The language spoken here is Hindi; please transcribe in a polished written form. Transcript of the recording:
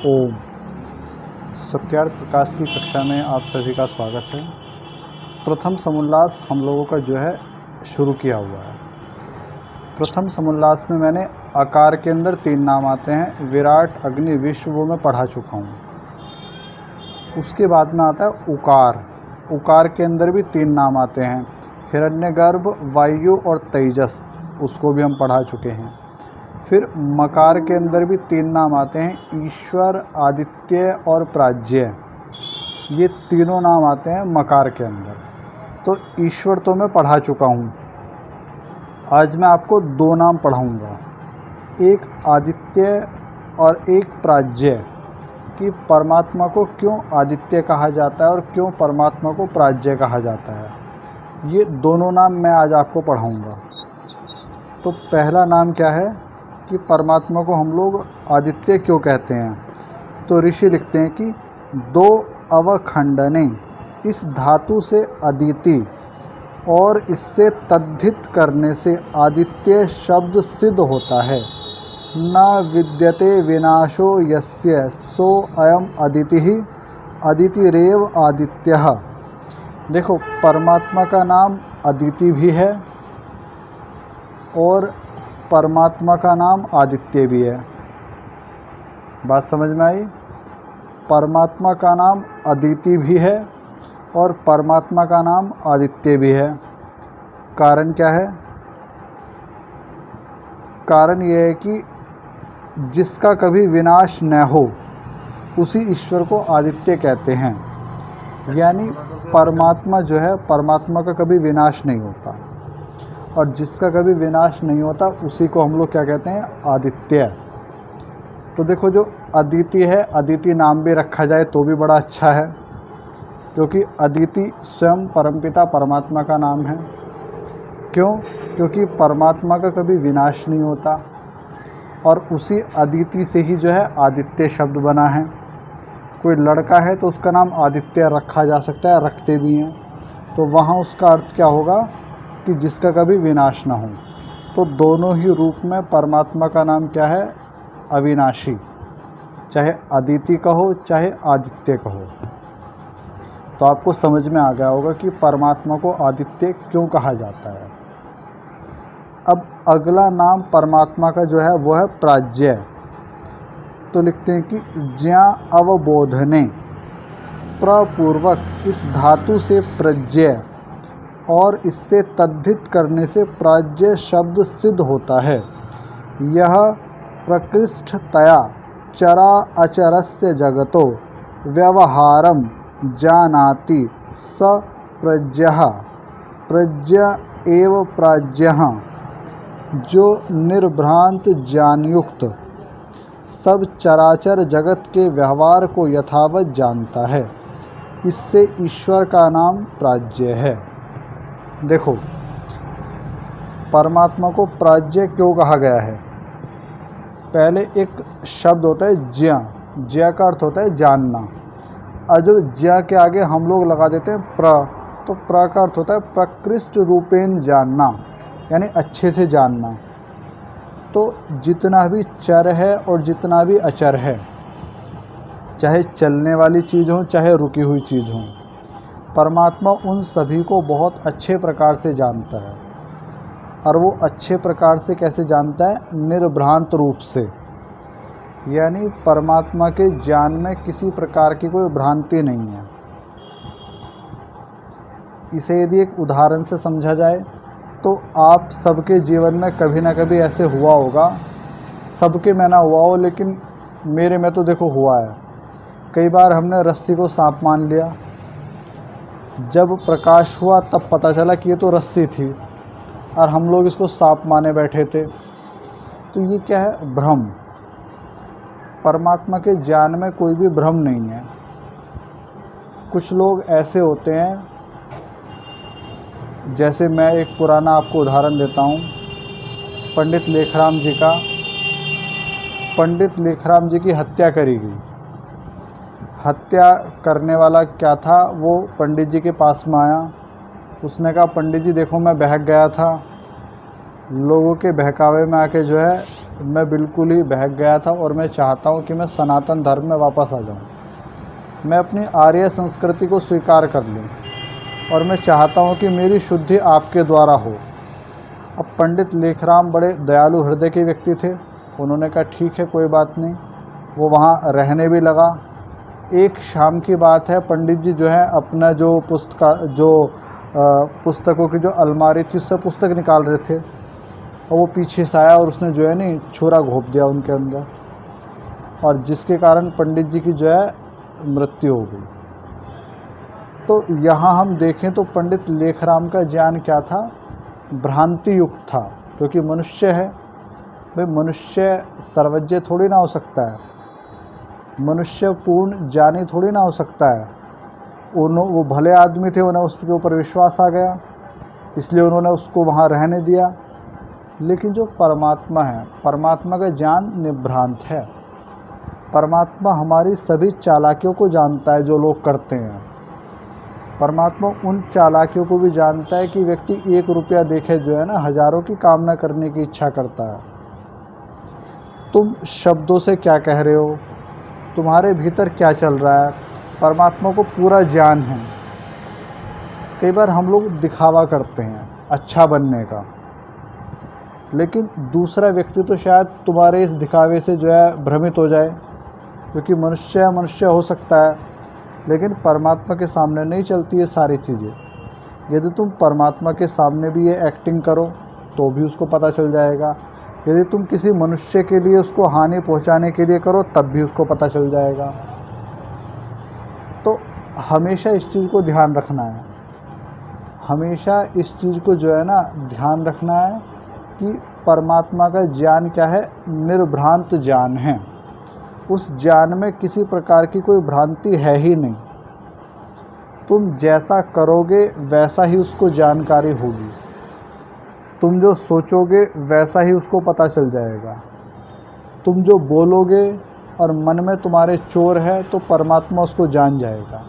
ओम। सत्यार्थ प्रकाश की कक्षा में आप सभी का स्वागत है। प्रथम समुल्लास हम लोगों का जो है शुरू किया हुआ है। प्रथम समुल्लास में मैंने आकार के अंदर 3 नाम आते हैं, विराट, अग्नि, विश्व, वो मैं पढ़ा चुका हूँ। उसके बाद में आता है उकार। उकार के अंदर भी 3 नाम आते हैं, हिरण्यगर्भ, वायु और तेजस, उसको भी हम पढ़ा चुके हैं। फिर मकार के अंदर भी 3 नाम आते हैं, ईश्वर, आदित्य और प्राज्ञ। ये तीनों नाम आते हैं मकार के अंदर। तो ईश्वर तो मैं पढ़ा चुका हूँ। आज मैं आपको 2 नाम पढ़ाऊँगा, एक आदित्य और एक प्राज्ञ, कि परमात्मा को क्यों आदित्य कहा जाता है और क्यों परमात्मा को प्राज्ञ कहा जाता है। ये दोनों नाम मैं आज आपको पढ़ाऊँगा। तो पहला नाम क्या है कि परमात्मा को हम लोग आदित्य क्यों कहते हैं। तो ऋषि लिखते हैं कि 2 अवखंडने, इस धातु से अदिति और इससे तद्धित करने से आदित्य शब्द सिद्ध होता है। न विद्यते विनाशो यस्य सो अयम अदितिः अदितिरेव आदित्यः। देखो, परमात्मा का नाम अदिति भी है और परमात्मा का नाम आदित्य भी है। बात समझ में आई? परमात्मा का नाम अदिति भी है और परमात्मा का नाम आदित्य भी है। कारण क्या है? कारण यह है कि जिसका कभी विनाश न हो उसी ईश्वर को आदित्य कहते हैं। यानी परमात्मा जो है, परमात्मा का कभी विनाश नहीं होता और जिसका कभी विनाश नहीं होता उसी को हम लोग क्या कहते हैं? आदित्य। तो देखो, जो अदिति है, अदिति नाम भी रखा जाए तो भी बड़ा अच्छा है, क्योंकि अदिति स्वयं परमपिता परमात्मा का नाम है। क्यों? क्योंकि परमात्मा का कभी विनाश नहीं होता और उसी अदिति से ही जो है आदित्य शब्द बना है। कोई लड़का है तो उसका नाम आदित्य रखा जा सकता है, रखते भी हैं। तो वहाँ उसका अर्थ क्या होगा कि जिसका कभी विनाश ना हो। तो दोनों ही रूप में परमात्मा का नाम क्या है? अविनाशी। चाहे अदिति कहो चाहे आदित्य कहो। तो आपको समझ में आ गया होगा कि परमात्मा को आदित्य क्यों कहा जाता है। अब अगला नाम परमात्मा का जो है वो है प्राज्ञ। तो लिखते हैं कि ज्ञा अवबोधने, प्रपूर्वक इस धातु से प्रज्ञ और इससे तद्धित करने से प्राज्ञ शब्द सिद्ध होता है। यह प्रकृष्टतया चरा अचरस्य जगतो व्यवहारम जानाति स प्रज्ञः प्रज्ञ एव प्राज्ञः। जो निर्भ्रांत ज्ञानयुक्त सब चराचर जगत के व्यवहार को यथावत जानता है, इससे ईश्वर का नाम प्राज्ञ है। देखो, परमात्मा को प्राज्ञ क्यों कहा गया है? पहले एक शब्द होता है ज्ञ। ज्ञ का अर्थ होता है जानना। और जो ज्ञ के आगे हम लोग लगा देते हैं प्र, तो प्र का अर्थ होता है प्रकृष्ट रूपेण जानना, यानी अच्छे से जानना। तो जितना भी चर है और जितना भी अचर है, चाहे चलने वाली चीज़ हो चाहे रुकी हुई चीज़ हो, परमात्मा उन सभी को बहुत अच्छे प्रकार से जानता है। और वो अच्छे प्रकार से कैसे जानता है? निर्भ्रांत रूप से। यानी परमात्मा के ज्ञान में किसी प्रकार की कोई भ्रांति नहीं है। इसे यदि एक उदाहरण से समझा जाए तो आप सबके जीवन में कभी ना कभी ऐसे हुआ होगा, सबके में ना हुआ हो लेकिन मेरे में तो देखो हुआ है। कई बार हमने रस्सी को सांप मान लिया, जब प्रकाश हुआ तब पता चला कि ये तो रस्सी थी और हम लोग इसको सांप माने बैठे थे। तो ये क्या है? भ्रम। परमात्मा के ज्ञान में कोई भी भ्रम नहीं है। कुछ लोग ऐसे होते हैं, जैसे मैं एक पुराना आपको उदाहरण देता हूँ, पंडित लेखराम जी का। पंडित लेखराम जी की हत्या करी गई। हत्या करने वाला क्या था? वो पंडित जी के पास में आया, उसने कहा पंडित जी देखो मैं बहक गया था, लोगों के बहकावे में आके जो है मैं बिल्कुल ही बहक गया था और मैं चाहता हूँ कि मैं सनातन धर्म में वापस आ जाऊँ। मैं अपनी आर्य संस्कृति को स्वीकार कर लूँ और मैं चाहता हूँ कि मेरी शुद्धि आपके द्वारा हो। अब पंडित लेखराम बड़े दयालु हृदय के व्यक्ति थे। उन्होंने कहा ठीक है, कोई बात नहीं। वो वहाँ रहने भी लगा। एक शाम की बात है, पंडित जी जो है अपना जो पुस्तकों की जो अलमारी थी उससे पुस्तक निकाल रहे थे और वो पीछे से आया और उसने जो है नहीं छुरा घोंप दिया उनके अंदर, और जिसके कारण पंडित जी की जो है मृत्यु हो गई। तो यहाँ हम देखें तो पंडित लेखराम का ज्ञान क्या था? भ्रांति युक्त था, क्योंकि मनुष्य है भाई, मनुष्य सर्वज्ञ थोड़ी ना हो सकता है, मनुष्य पूर्ण ज्ञानी थोड़ी ना हो सकता है। वो भले आदमी थे, उन्हें उसके ऊपर विश्वास आ गया इसलिए उन्होंने उसको वहाँ रहने दिया। लेकिन जो परमात्मा है, परमात्मा का ज्ञान निभ्रांत है। परमात्मा हमारी सभी चालाकियों को जानता है जो लोग करते हैं। परमात्मा उन चालाकियों को भी जानता है कि व्यक्ति 1 रुपया देखे जो है ना हज़ारों की कामना करने की इच्छा करता है। तुम शब्दों से क्या कह रहे हो, तुम्हारे भीतर क्या चल रहा है, परमात्मा को पूरा ज्ञान है। कई बार हम लोग दिखावा करते हैं अच्छा बनने का, लेकिन दूसरा व्यक्ति तो शायद तुम्हारे इस दिखावे से जो है भ्रमित हो जाए, क्योंकि मनुष्य हो सकता है, लेकिन परमात्मा के सामने नहीं चलती ये सारी चीज़ें। यदि तुम परमात्मा के सामने भी ये एक्टिंग करो तो भी उसको पता चल जाएगा। यदि तुम किसी मनुष्य के लिए उसको हानि पहुंचाने के लिए करो तब भी उसको पता चल जाएगा। तो हमेशा इस चीज़ को ध्यान रखना है, हमेशा इस चीज़ को जो है ना ध्यान रखना है कि परमात्मा का ज्ञान क्या है? निर्भ्रांत ज्ञान है। उस ज्ञान में किसी प्रकार की कोई भ्रांति है ही नहीं। तुम जैसा करोगे वैसा ही उसको जानकारी होगी, तुम जो सोचोगे वैसा ही उसको पता चल जाएगा। तुम जो बोलोगे और मन में तुम्हारे चोर है तो परमात्मा उसको जान जाएगा।